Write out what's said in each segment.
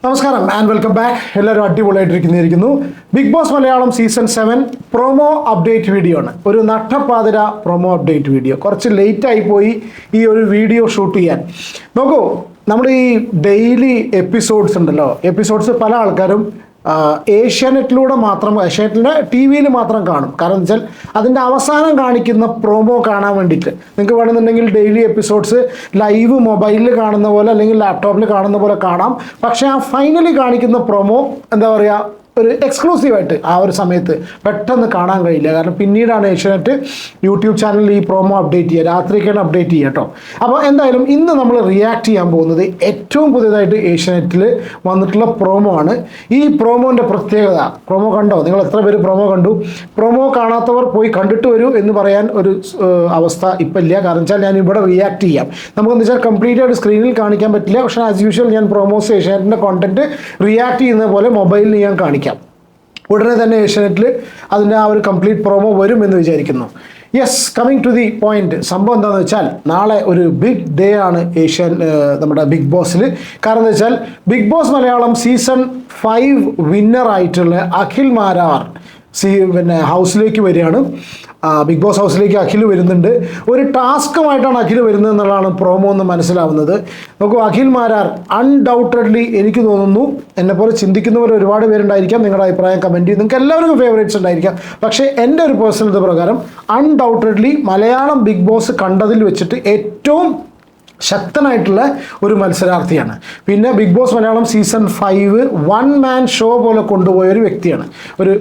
നമസ്കാരം and welcome back. എല്ലാവരും അടിപൊളിയായിട്ടിരിക്കുന്നു. Big Boss Malayalam season 7 promo update video ആണ്. ഒരു നട്ടപ്പാതിര പ്രൊമോ അപ്ഡേറ്റ് വീഡിയോ. കുറച്ച് ലേറ്റായി പോയി ഈ ഒരു വീഡിയോ ഷൂട്ട് ചെയ്യാൻ. നോക്കൂ, നമ്മൾ ഈ ഡെയിലി എപ്പിസോഡ്സ് ഉണ്ടല്ലോ, എപ്പിസോഡ്സ് പല ആൾക്കാരും ഏഷ്യാനെറ്റിലൂടെ മാത്രം, ഏഷ്യാനെറ്റിൻ്റെ TV മാത്രം കാണും. കാരണം എന്ന് വെച്ചാൽ അതിൻ്റെ അവസാനം കാണിക്കുന്ന പ്രൊമോ കാണാൻ വേണ്ടിയിട്ട്. നിങ്ങൾക്ക് വേണമെന്നുണ്ടെങ്കിൽ ഡെയിലി എപ്പിസോഡ്സ് ലൈവ് മൊബൈലിൽ കാണുന്ന പോലെ അല്ലെങ്കിൽ ലാപ്ടോപ്പിൽ കാണുന്ന പോലെ കാണാം. പക്ഷേ ആ ഫൈനലി കാണിക്കുന്ന പ്രൊമോ എന്താ പറയുക, ഒരു എക്സ്ക്ലൂസീവായിട്ട് ആ ഒരു സമയത്ത് പെട്ടെന്ന് കാണാൻ കഴിയില്ല. കാരണം പിന്നീടാണ് ഏഷ്യാനെറ്റ് യൂട്യൂബ് ചാനലിൽ ഈ പ്രൊമോ അപ്ഡേറ്റ് ചെയ്യുക, രാത്രിക്കാണ് അപ്ഡേറ്റ് ചെയ്യുക കേട്ടോ. അപ്പോൾ എന്തായാലും ഇന്ന് നമ്മൾ റിയാക്ട് ചെയ്യാൻ പോകുന്നത് ഏറ്റവും പുതിയതായിട്ട് ഏഷ്യാനെറ്റിൽ വന്നിട്ടുള്ള പ്രൊമോ ആണ്. ഈ പ്രൊമോൻ്റെ പ്രത്യേകത, പ്രൊമോ കണ്ടോ? നിങ്ങൾ എത്ര പേര് പ്രൊമോ കണ്ടു? പ്രൊമോ കാണാത്തവർ പോയി കണ്ടിട്ട് വരൂ എന്ന് പറയാൻ ഒരു അവസ്ഥ ഇപ്പം ഇല്ല. കാരണം വെച്ചാൽ ഞാൻ ഇവിടെ റിയാക്ട് ചെയ്യാം. നമുക്കെന്ന് വെച്ചാൽ കംപ്ലീറ്റ് ആയിട്ട് സ്ക്രീനിൽ കാണിക്കാൻ പറ്റില്ല. പക്ഷേ ആസ് യൂഷ്വൽ ഞാൻ പ്രൊമോസ് ഏഷ്യാനെറ്റിൻ്റെ കോണ്ടന്റ് റിയാക്ട് ചെയ്യുന്ന പോലെ മൊബൈലിൽ ഞാൻ കാണിക്കാം. ഉടനെ തന്നെ ഏഷ്യാനെറ്റിൽ അതിൻ്റെ ആ ഒരു കംപ്ലീറ്റ് പ്രൊമോ വരും എന്ന് വിചാരിക്കുന്നു. Yes, coming to the point. സംഭവം എന്താണെന്ന് വെച്ചാൽ നാളെ ഒരു ബിഗ് ഡേ ആണ് നമ്മുടെ ബിഗ് ബോസിൽ. കാരണം എന്താ വെച്ചാൽ ബിഗ് ബോസ് മലയാളം സീസൺ 5 വിന്നറായിട്ടുള്ള അഖിൽ മാരാർ ഹൗസിലേക്ക് വരികയാണ്. ബിഗ് ബോസ് ഹൗസിലേക്ക് അഖിൽ വരുന്നുണ്ട്. ഒരു ടാസ്കുമായിട്ടാണ് അഖിൽ വരുന്നത് എന്നുള്ളതാണ് പ്രൊമോ എന്ന് മനസ്സിലാവുന്നത്. നോക്കൂ, അഖിൽ മാരാർ അൺഡൗട്ടഡ്ലി എനിക്ക് തോന്നുന്നു എന്നെപ്പോലെ ചിന്തിക്കുന്നവർ ഒരുപാട് പേരുണ്ടായിരിക്കാം. നിങ്ങളുടെ അഭിപ്രായം കമൻറ്റ് ചെയ്യും. നിങ്ങൾക്ക് എല്ലാവർക്കും ഫേവറേറ്റ്സ് ഉണ്ടായിരിക്കാം. പക്ഷേ എൻ്റെ ഒരു പേഴ്സണൽ ഇത് പ്രകാരം അൺഡൗട്ടഡ്ലി മലയാളം ബിഗ് ബോസ് കണ്ടതിൽ വെച്ചിട്ട് ഏറ്റവും ശക്തനായിട്ടുള്ള ഒരു മത്സരാർത്ഥിയാണ്. പിന്നെ Bigg Boss Malayalam season 5 one man show പോലെ കൊണ്ടുപോയ ഒരു വ്യക്തിയാണ്.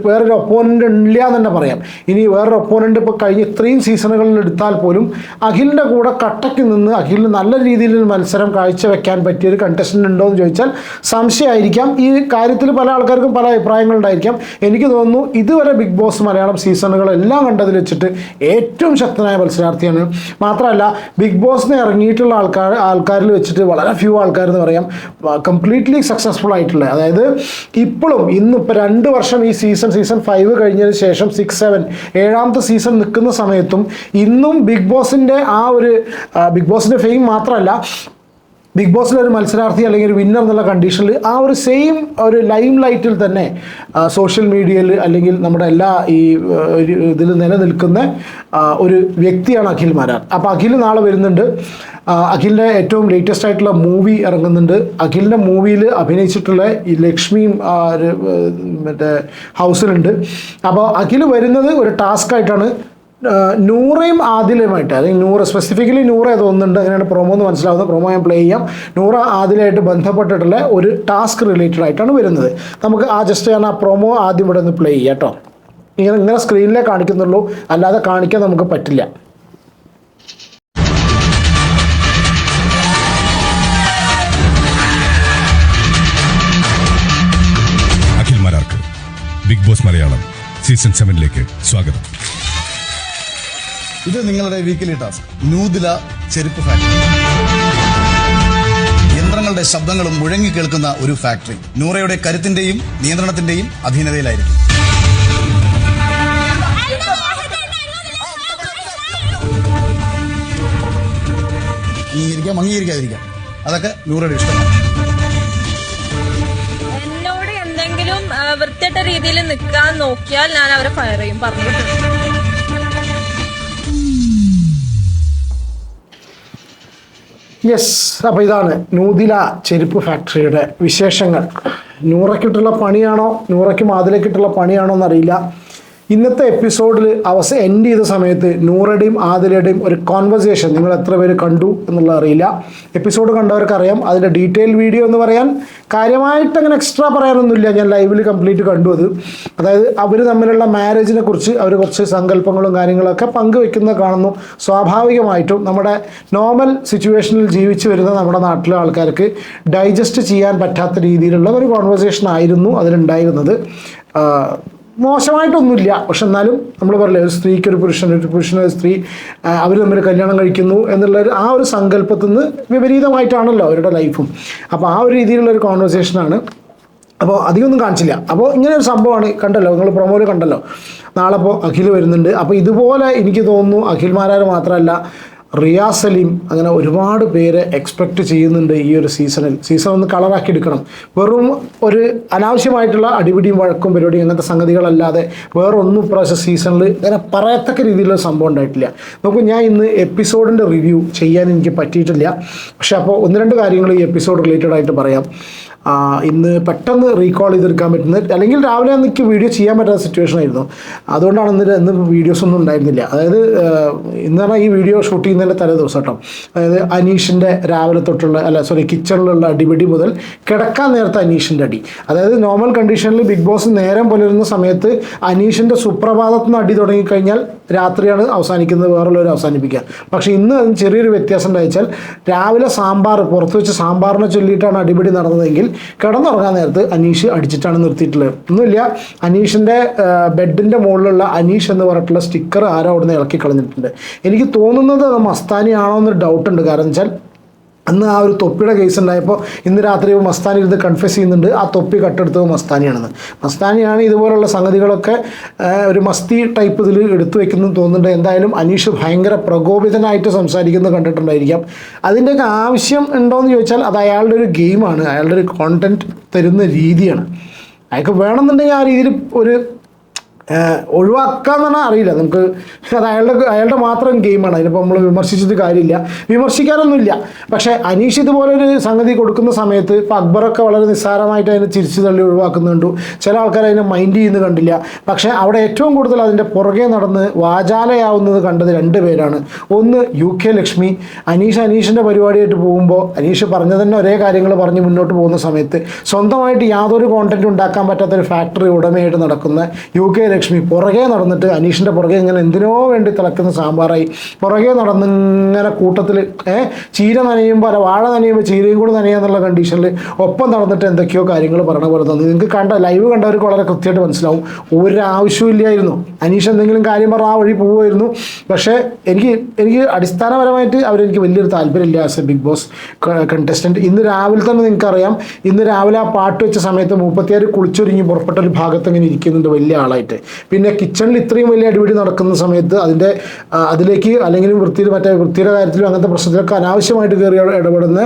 വേറൊരു ഒപ്പോണൻ്റ് ഇല്ല എന്ന് തന്നെ പറയാം. ഇനി വേറൊരു ഒപ്പോണൻ്റ് ഇപ്പോൾ കഴിഞ്ഞ ഇത്രയും സീസണുകളിൽ എടുത്താൽ പോലും അഖിലിൻ്റെ കൂടെ കട്ടയ്ക്ക് നിന്ന് അഖിലിന് നല്ല രീതിയിൽ മത്സരം കാഴ്ചവെക്കാൻ പറ്റിയൊരു കണ്ടസ്റ്റൻ്റ് ഉണ്ടോ എന്ന് ചോദിച്ചാൽ സംശയമായിരിക്കാം. ഈ കാര്യത്തിൽ പല ആൾക്കാർക്കും പല അഭിപ്രായങ്ങളുണ്ടായിരിക്കാം. എനിക്ക് തോന്നുന്നു ഇതുവരെ ബിഗ് ബോസ് മലയാളം സീസണുകളെല്ലാം കണ്ടതിൽ വെച്ചിട്ട് ഏറ്റവും ശക്തനായ മത്സരാർത്ഥിയാണ്. മാത്രമല്ല ബിഗ് ബോസിന് ഇറങ്ങിയിട്ടുള്ള ആൾക്കാരിൽ വെച്ചിട്ട് വളരെ ഫ്യൂ ആൾക്കാർ എന്ന് പറയാം കംപ്ലീറ്റ്ലി സക്സസ്ഫുൾ ആയിട്ടുള്ള, അതായത് ഇപ്പോഴും ഇന്നിപ്പോൾ 2 വർഷം ഈ സീസൺ 5 കഴിഞ്ഞതിന് ശേഷം 6, 7 7ാമത്തെ സീസൺ നിൽക്കുന്ന സമയത്തും ഇന്നും ബിഗ് ബോസിൻ്റെ ബിഗ് ബോസിൻ്റെ ഫെയിം മാത്രമല്ല, ബിഗ് ബോസിലൊരു മത്സരാർത്ഥി അല്ലെങ്കിൽ ഒരു വിന്നർ എന്നുള്ള കണ്ടീഷനിൽ ആ ഒരു സെയിം ഒരു ലൈം ലൈറ്റിൽ തന്നെ സോഷ്യൽ മീഡിയയിൽ അല്ലെങ്കിൽ നമ്മുടെ എല്ലാ ഈ ഇതിൽ നിലനിൽക്കുന്ന ഒരു വ്യക്തിയാണ് അഖിൽ മാരാർ. അപ്പോൾ അഖിൽ നാളെ വരുന്നുണ്ട്. അഖിലിൻ്റെ ഏറ്റവും ലേറ്റസ്റ്റ് ആയിട്ടുള്ള മൂവി ഇറങ്ങുന്നുണ്ട്. അഖിലിൻ്റെ മൂവിയിൽ അഭിനയിച്ചിട്ടുള്ള ഈ ലക്ഷ്മിയും മറ്റേ ഹൗസിലുണ്ട്. അപ്പോൾ അഖിൽ വരുന്നത് ഒരു ടാസ്ക് ആയിട്ടാണ്. നൂറയും ആദിലയുമായിട്ട്, അല്ലെങ്കിൽ സ്പെസിഫിക്കലി നൂറ തോന്നുന്നുണ്ട്, അങ്ങനെയാണ് പ്രൊമോ എന്ന് മനസ്സിലാവുന്നത്. പ്രൊമോ ഞാൻ പ്ലേ ചെയ്യാം. നൂറ ആദിലായിട്ട് ബന്ധപ്പെട്ടിട്ടുള്ള ഒരു ടാസ്ക് റിലേറ്റഡ് ആയിട്ടാണ് വരുന്നത്. നമുക്ക് ഞാൻ ആ പ്രൊമോ ആദ്യം ഇവിടെ ഒന്ന് പ്ലേ ചെയ്യാം കേട്ടോ. ഇങ്ങനെ സ്ക്രീനിലേ കാണിക്കുന്നുള്ളൂ, അല്ലാതെ കാണിക്കാൻ നമുക്ക് പറ്റില്ല. അഖിൽ മാരാർക്ക് ബിഗ് ബോസ് മലയാളം സീസൺ 7ലേക്ക് സ്വാഗതം. ഇത് നിങ്ങളുടെ വീക്കിലി ടാസ്ക്. നൂദില ചെരുപ്പ് ഫാക്ടറി. യന്ത്രങ്ങളുടെ ശബ്ദങ്ങളും മുഴങ്ങി കേൾക്കുന്ന ഒരു ഫാക്ടറി നൂറയുടെ കരുത്തിന്റെയും നിയന്ത്രണത്തിന്റെയും അധീനതയിലായിരിക്കും. അംഗീകരിക്കാതിരിക്കാം, അതൊക്കെ നൂറയുടെ ഇഷ്ടമാണ്. എന്നോട് എന്തെങ്കിലും വൃത്തിയിട്ട രീതിയിൽ നിൽക്കാൻ നോക്കിയാൽ ഞാൻ അവരെ ഫയർ ചെയ്യും, പറഞ്ഞിട്ടുണ്ട്. യെസ്, അപ്പോൾ ഇതാണ് നൂദില ചെരുപ്പ് ഫാക്ടറിയുടെ വിശേഷങ്ങൾ. നൂറയ്ക്കിട്ടുള്ള പണിയാണോ, നൂറയ്ക്കും ആദിലേക്കിട്ടുള്ള പണിയാണോ എന്നറിയില്ല. ഇന്നത്തെ എപ്പിസോഡിൽ എൻഡ് ചെയ്ത സമയത്ത് നൂറയുടെയും ആദിലയുടെയും ഒരു കോൺവെർസേഷൻ നിങ്ങൾ എത്ര പേര് കണ്ടു എന്നുള്ളത് അറിയില്ല. എപ്പിസോഡ് കണ്ടവർക്കറിയാം. അതിൻ്റെ ഡീറ്റെയിൽ വീഡിയോ എന്ന് പറയാൻ കാര്യമായിട്ട് അങ്ങനെ എക്സ്ട്രാ പറയാനൊന്നുമില്ല. ഞാൻ ലൈവിൽ കംപ്ലീറ്റ് കണ്ടു അത്. അതായത് അവർ തമ്മിലുള്ള മാരേജിനെ കുറിച്ച് അവർ കുറച്ച് സങ്കല്പങ്ങളും കാര്യങ്ങളൊക്കെ പങ്കുവെക്കുന്നത് കാണുന്നു. സ്വാഭാവികമായിട്ടും നമ്മുടെ നോർമൽ സിറ്റുവേഷനിൽ ജീവിച്ചു വരുന്ന നമ്മുടെ നാട്ടിലെ ആൾക്കാർക്ക് ഡൈജസ്റ്റ് ചെയ്യാൻ പറ്റാത്ത രീതിയിലുള്ള ഒരു കോൺവെർസേഷൻ ആയിരുന്നു അതിലുണ്ടായിരുന്നത്. മോശമായിട്ടൊന്നുമില്ല. പക്ഷെ എന്നാലും നമ്മൾ പറയില്ലേ, ഒരു സ്ത്രീക്ക് ഒരു പുരുഷന് സ്ത്രീ, അവർ തമ്മിൽ കല്യാണം കഴിക്കുന്നു എന്നുള്ള ആ ഒരു സങ്കല്പത്തിൽ നിന്ന് വിപരീതമായിട്ടാണല്ലോ അവരുടെ ലൈഫും. അപ്പോൾ ആ ഒരു രീതിയിലുള്ള ഒരു കോൺവെർസേഷനാണ്. അപ്പോൾ അധികമൊന്നും കാണിച്ചില്ല. അപ്പോൾ ഇങ്ങനെ ഒരു സംഭവമാണ്. കണ്ടല്ലോ, നിങ്ങൾ പ്രൊമോയിൽ കണ്ടല്ലോ. നാളെ അപ്പോൾ അഖിൽ വരുന്നുണ്ട്. അപ്പോൾ ഇതുപോലെ എനിക്ക് തോന്നുന്നു അഖിൽ മാരാർ മാത്രമല്ല റിയാസ് സലീം, അങ്ങനെ ഒരുപാട് പേരെ എക്സ്പെക്റ്റ് ചെയ്യുന്നുണ്ട് ഈ ഒരു സീസണിൽ. സീസൺ ഒന്ന് കളറാക്കി എടുക്കണം. വെറും ഒരു അനാവശ്യമായിട്ടുള്ള അടിപിടിയും വഴക്കും പരിപാടിയും അങ്ങനത്തെ സംഗതികളല്ലാതെ വേറൊന്നും ഇപ്രാവശ്യം സീസണിൽ അങ്ങനെ പറയത്തക്ക രീതിയിലുള്ള സംഭവം ഉണ്ടായിട്ടില്ല. നോക്കൂ, ഞാൻ ഇന്ന് എപ്പിസോഡിൻ്റെ റിവ്യൂ ചെയ്യാൻ എനിക്ക് പറ്റിയിട്ടില്ല. പക്ഷേ അപ്പോൾ ഒന്ന് രണ്ട് കാര്യങ്ങൾ ഈ എപ്പിസോഡ് റിലേറ്റഡ് ആയിട്ട് പറയാം. ഇന്ന് പെട്ടെന്ന് റീകോൾ ചെയ്തെടുക്കാൻ പറ്റുന്നത്, അല്ലെങ്കിൽ രാവിലെ എനിക്ക് വീഡിയോ ചെയ്യാൻ പറ്റാത്ത സിറ്റുവേഷൻ ആയിരുന്നു. അതുകൊണ്ടാണ് ഇന്ന് വീഡിയോസ് ഒന്നും ഉണ്ടായിരുന്നില്ല. അതായത് ഇന്ന് പറഞ്ഞാൽ ഈ വീഡിയോ ഷൂട്ട് ചെയ്യുന്നതിൻ്റെ തലേ ദിവസം കേട്ടോ. അതായത് അനീഷിൻ്റെ രാവിലെ തൊട്ടുള്ള കിച്ചണിലുള്ള അടിപിടി മുതൽ കിടക്കാൻ നേരത്തെ അനീഷിൻ്റെ അടി. അതായത് നോർമൽ കണ്ടീഷനിൽ ബിഗ് ബോസ് നേരം പുലരുന്ന സമയത്ത് അനീഷിൻ്റെ സുപ്രഭാതത്തിൽ നിന്ന് അടി തുടങ്ങിക്കഴിഞ്ഞാൽ രാത്രിയാണ് അവസാനിക്കുന്നത്, വേറുള്ളവർ അവസാനിപ്പിക്കുക. പക്ഷേ ഇന്ന് അതിന് ചെറിയൊരു വ്യത്യാസം ഉണ്ടായിച്ചാൽ രാവിലെ പുറത്ത് വെച്ച് സാമ്പാറിനെ ചൊല്ലിയിട്ടാണ് അടിപിടി നടന്നതെങ്കിൽ കിടന്നുറങ്ങാൻ നേരത്ത് അനീഷ് അടിച്ചിട്ടാണ് നിർത്തിയിട്ടുള്ളത്. ഒന്നുമില്ല, അനീഷിൻ്റെ ബെഡിൻ്റെ മുകളിലുള്ള അനീഷ് എന്ന് പറഞ്ഞിട്ടുള്ള സ്റ്റിക്കർ ആരോ അവിടുന്ന് ഇളക്കി കളഞ്ഞിട്ടുണ്ട്. എനിക്ക് തോന്നുന്നത് അത് മസ്താനി ആണോ എന്നൊരു ഡൗട്ടുണ്ട്. കാരണം വെച്ചാൽ അന്ന് ആ ഒരു തൊപ്പിയുടെ കേസ് ഉണ്ടായപ്പോൾ ഇന്ന് രാത്രി മസ്താനി ഇരുന്ന് കൺഫ്യൂസ് ചെയ്യുന്നുണ്ട് ആ തൊപ്പി കട്ടെടുത്തത് മസ്താനിയാണെന്ന്. മസ്താനിയാണ് ഇതുപോലുള്ള സംഗതികളൊക്കെ ഒരു മസ്തി ടൈപ്പ് ഇതിൽ എടുത്തു വെക്കുന്നത് തോന്നുന്നുണ്ട്. എന്തായാലും അനീഷ് ഭയങ്കര പ്രകോപിതനായിട്ട് സംസാരിക്കുന്നത് കണ്ടിട്ടുണ്ടായിരിക്കാം. അതിൻ്റെയൊക്കെ ആവശ്യം ഉണ്ടോയെന്ന് ചോദിച്ചാൽ അത് അയാളുടെ ഒരു ഗെയിമാണ്, അയാളുടെ ഒരു കോണ്ടൻറ്റ് തരുന്ന രീതിയാണ്. അയാൾക്ക് വേണമെന്നുണ്ടെങ്കിൽ ആ രീതിയിൽ ഒരു ഒഴിവാക്കാന്ന് പറഞ്ഞാൽ അറിയില്ല നമുക്ക്. അത് അയാളുടെ മാത്രം ഗെയിമാണ്. അതിനിപ്പോൾ നമ്മൾ വിമർശിച്ചിട്ട് കാര്യമില്ല, വിമർശിക്കാനൊന്നുമില്ല. പക്ഷേ അനീഷ് ഇതുപോലൊരു സംഗതി കൊടുക്കുന്ന സമയത്ത് ഇപ്പോൾ അക്ബറൊക്കെ വളരെ നിസ്സാരമായിട്ട് അതിനെ ചിരിച്ചു തള്ളി ഒഴിവാക്കുന്നുണ്ട്. ചില ആൾക്കാർ അതിനെ മൈൻഡ് ചെയ്യുന്നത് കണ്ടില്ല. പക്ഷേ അവിടെ ഏറ്റവും കൂടുതൽ അതിൻ്റെ പുറകെ നടന്ന് വാചാലയാവുന്നത് കണ്ടത് രണ്ട് പേരാണ്. ഒന്ന് UK ലക്ഷ്മി. അനീഷിൻ്റെ പരിപാടിയായിട്ട് പോകുമ്പോൾ അനീഷ് പറഞ്ഞ തന്നെ ഒരേ കാര്യങ്ങൾ പറഞ്ഞ് മുന്നോട്ട് പോകുന്ന സമയത്ത് സ്വന്തമായിട്ട് യാതൊരു കോണ്ടൻറ്റ് ഉണ്ടാക്കാൻ പറ്റാത്തൊരു ഫാക്ടറി ഉടമയായിട്ട് നടക്കുന്ന UK ലക്ഷ്മി പുറകെ നടന്നിട്ട് അനീഷിൻ്റെ പുറകെ ഇങ്ങനെ എന്തിനോ വേണ്ടി തിളക്കുന്ന സാമ്പാറായി പുറകെ നടന്നിങ്ങനെ കൂട്ടത്തിൽ ചീര നനയുമ്പോൾ വാഴ നനയുമ്പോൾ ചീരയും കൂടി നനയാന്നുള്ള കണ്ടീഷനിൽ ഒപ്പം നടന്നിട്ട് എന്തൊക്കെയോ കാര്യങ്ങൾ പറയണ പോലെ തോന്നി. നിങ്ങൾക്ക് ലൈവ് കണ്ടവർക്ക് വളരെ കൃത്യമായിട്ട് മനസ്സിലാവും. ഒരാവശ്യമില്ലായിരുന്നു. അനീഷ് എന്തെങ്കിലും കാര്യം പറഞ്ഞാൽ ആ വഴി പോവുമായിരുന്നു. പക്ഷേ എനിക്ക് അടിസ്ഥാനപരമായിട്ട് അവരെനിക്ക് വലിയൊരു താല്പര്യമില്ല as a Bigg Boss contestant. ഇന്ന് രാവിലെ തന്നെ നിങ്ങൾക്കറിയാം, ഇന്ന് രാവിലെ ആ പാട്ട് വെച്ച സമയത്ത് 36 കുളിച്ചൊരുങ്ങി പുറപ്പെട്ട ഒരു ഭാഗത്ത് ഇങ്ങനെ ഇരിക്കുന്നുണ്ട് വലിയ ആളായിട്ട്. പിന്നെ കിച്ചണിൽ ഇത്രയും വലിയ അടിപിടി നടക്കുന്ന സമയത്ത് അതിലേക്ക് അല്ലെങ്കിൽ വൃത്തിയുടെ കാര്യത്തിലും അങ്ങനത്തെ പ്രശ്നത്തിലൊക്കെ അനാവശ്യമായിട്ട് കയറി ഇടപെടുന്ന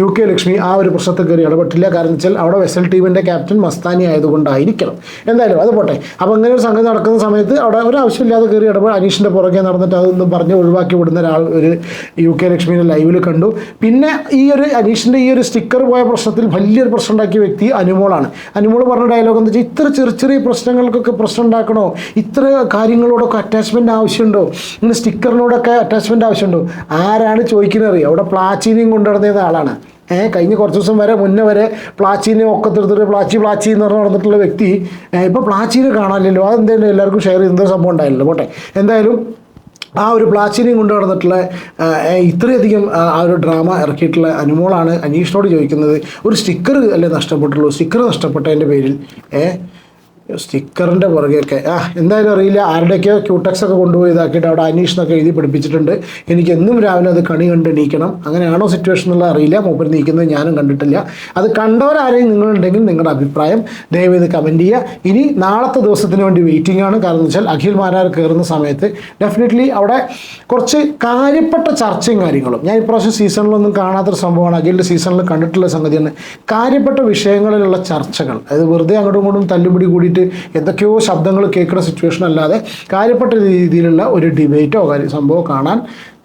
UK ലക്ഷ്മി ആ ഒരു പ്രശ്നത്തിൽ കയറി ഇടപെട്ടില്ല. കാരണം വെച്ചാൽ അവിടെ വെസൽ ടീമിൻ്റെ ക്യാപ്റ്റൻ മസ്താനി ആയതുകൊണ്ടായിരിക്കണം. എന്തായാലും അത് പോട്ടെ. അപ്പോൾ അങ്ങനെ ഒരു സംഗതി നടക്കുന്ന സമയത്ത് അവിടെ ഒരു ആവശ്യമില്ലാതെ കയറി അനീഷിൻ്റെ പുറകെ നടന്നിട്ട് അതൊന്നും പറഞ്ഞ് ഒഴിവാക്കി വിടുന്ന ഒരു UK ലക്ഷ്മിനെ ലൈവിൽ കണ്ടു. പിന്നെ ഈ ഒരു അനീഷിൻ്റെ ഈ ഒരു സ്റ്റിക്കർ പോയ പ്രശ്നത്തിൽ വലിയൊരു പ്രശ്നം ഉണ്ടാക്കിയ വ്യക്തി അനുമോളാണ്. അനുമോൾ പറഞ്ഞ ഡയലോഗ് എന്താ വെച്ചാൽ, ഇത്ര ചെറിയ പ്രശ്നങ്ങൾക്കൊക്കെ പ്രശ്നം ഉണ്ടാക്കണോ? ഇത്ര കാര്യങ്ങളോടൊക്കെ അറ്റാച്ച്മെൻറ്റ് ആവശ്യമുണ്ടോ? ഇങ്ങനെ സ്റ്റിക്കറിനോടൊക്കെ അറ്റാച്ച്മെൻറ്റ് ആവശ്യമുണ്ടോ? ആരാണ് ചോദിക്കുന്നത് അറിയാം? അവിടെ പ്ലാച്ചീനിയും കൊണ്ടുനടന്ന ആളാണ്. കഴിഞ്ഞ കുറച്ച് ദിവസം മുന്നേ വരെ പ്ലാച്ചീനെ ഒക്കത്തെടുത്തിട്ട് പ്ലാച്ചി എന്ന് പറഞ്ഞ് നടന്നിട്ടുള്ള വ്യക്തി ഇപ്പോൾ പ്ലാച്ചീനെ കാണാനില്ലല്ലോ. അതെന്തായാലും എല്ലാവർക്കും ഷെയർ ചെയ്യുന്ന സംഭവം ഉണ്ടായില്ലല്ലോ. പോട്ടെ, എന്തായാലും ആ ഒരു പ്ലാച്ചിനെയും കൊണ്ട് നടന്നിട്ടുള്ള ഇത്രയധികം ആ ഒരു ഡ്രാമ ഇറക്കിയിട്ടുള്ള അനുമോളാണ് അനീഷിനോട് ചോദിക്കുന്നത്, ഒരു സ്റ്റിക്കർ അല്ലേ നഷ്ടപ്പെട്ടുള്ളൂ? സ്റ്റിക്കർ നഷ്ടപ്പെട്ടതിൻ്റെ പേരിൽ സ്റ്റിക്കറിൻ്റെ പുറകെയൊക്കെ എന്തായാലും അറിയില്ല. ആരുടെയൊക്കെയോ ക്യൂടെക്സ് ഒക്കെ കൊണ്ടുപോയി ഇതാക്കിയിട്ട് അവിടെ അനീഷ് എന്നൊക്കെ എഴുതി പഠിപ്പിച്ചിട്ടുണ്ട്. എനിക്ക് എന്നും രാവിലെ അത് കണി കണ്ട് എണീക്കണം. അങ്ങനെയാണോ സിറ്റുവേഷൻ എന്നുള്ളത് അറിയില്ല. മൂപ്പർ നീക്കുന്നത് ഞാനും കണ്ടിട്ടില്ല. അത് കണ്ടവരാരെയും നിങ്ങളുണ്ടെങ്കിൽ നിങ്ങളുടെ അഭിപ്രായം ദയവേത് കമൻറ്റ് ചെയ്യുക. ഇനി നാളത്തെ ദിവസത്തിന് വേണ്ടി വെയിറ്റിംഗ് ആണ്. കാരണം എന്ന് വെച്ചാൽ അഖിൽ മാരാർ കയറുന്ന സമയത്ത് ഡെഫിനറ്റ്ലി അവിടെ കുറച്ച് കാര്യപ്പെട്ട ചർച്ചയും കാര്യങ്ങളും, ഞാൻ ഇപ്രാവശ്യം സീസണിലൊന്നും കാണാത്തൊരു സംഭവമാണ്, അഖിലിൻ്റെ സീസണിൽ കണ്ടിട്ടുള്ള സംഗതിയാണ്. കാര്യപ്പെട്ട വിഷയങ്ങളിലുള്ള ചർച്ചകൾ, അതായത് വെറുതെ അങ്ങോട്ടും ഇങ്ങോട്ടും തല്ലുപിടി കൂടിയിട്ട് എന്തൊക്കെയോ ശബ്ദങ്ങൾ കേൾക്കുന്ന സിറ്റുവേഷൻ അല്ലാതെ കാര്യപ്പെട്ട രീതിയിലുള്ള ഒരു ഡിബേറ്റോ സംഭവം കാണാൻ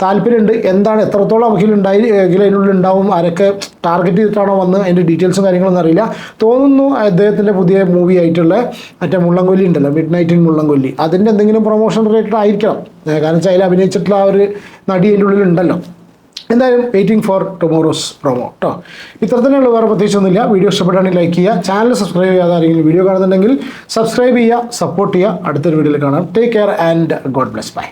താല്പര്യമുണ്ട്. എന്താണ് എത്രത്തോളം അഖിൽ അതിനുള്ളിൽ ഉണ്ടാവും, ആരൊക്കെ ടാർഗറ്റ് ചെയ്തിട്ടാണോ വന്ന് അതിൻ്റെ ഡീറ്റെയിൽസും കാര്യങ്ങളൊന്നും അറിയില്ല. തോന്നുന്നു അദ്ദേഹത്തിൻ്റെ പുതിയ മൂവി ആയിട്ടുള്ള മറ്റേ മുള്ളംകൊല്ലി ഉണ്ടല്ലോ, മിഡ് നൈറ്റ് ഇൻ മുള്ളംകൊല്ലി, അതിൻ്റെ എന്തെങ്കിലും പ്രൊമോഷൻ റിലേറ്റഡ് ആയിരിക്കണം. കാരണം വെച്ചാൽ അതിൽ അഭിനയിച്ചിട്ടുള്ള ആ ഒരു നടി അതിൻ്റെ ഉള്ളിലുണ്ടല്ലോ. എന്തായാലും വെയിറ്റിംഗ് ഫോർ ടുമോറോസ് പ്രൊമോ കേട്ടോ. ഇത്തരത്തിലുള്ള വേറെ പ്രത്യേകിച്ചൊന്നുമില്ല. വീഡിയോ ഇഷ്ടപ്പെട്ടാണെങ്കിൽ ലൈക്ക് ചെയ്യുക. ചാനൽ സബ്സ്ക്രൈബ് ചെയ്യാതെ ആരെങ്കിലും വീഡിയോ കാണുന്നുണ്ടെങ്കിൽ സബ്സ്ക്രൈബ് ചെയ്യുക, സപ്പോർട്ട് ചെയ്യുക. അടുത്തൊരു വീഡിയോയിൽ കാണാം. Take care and God bless. By.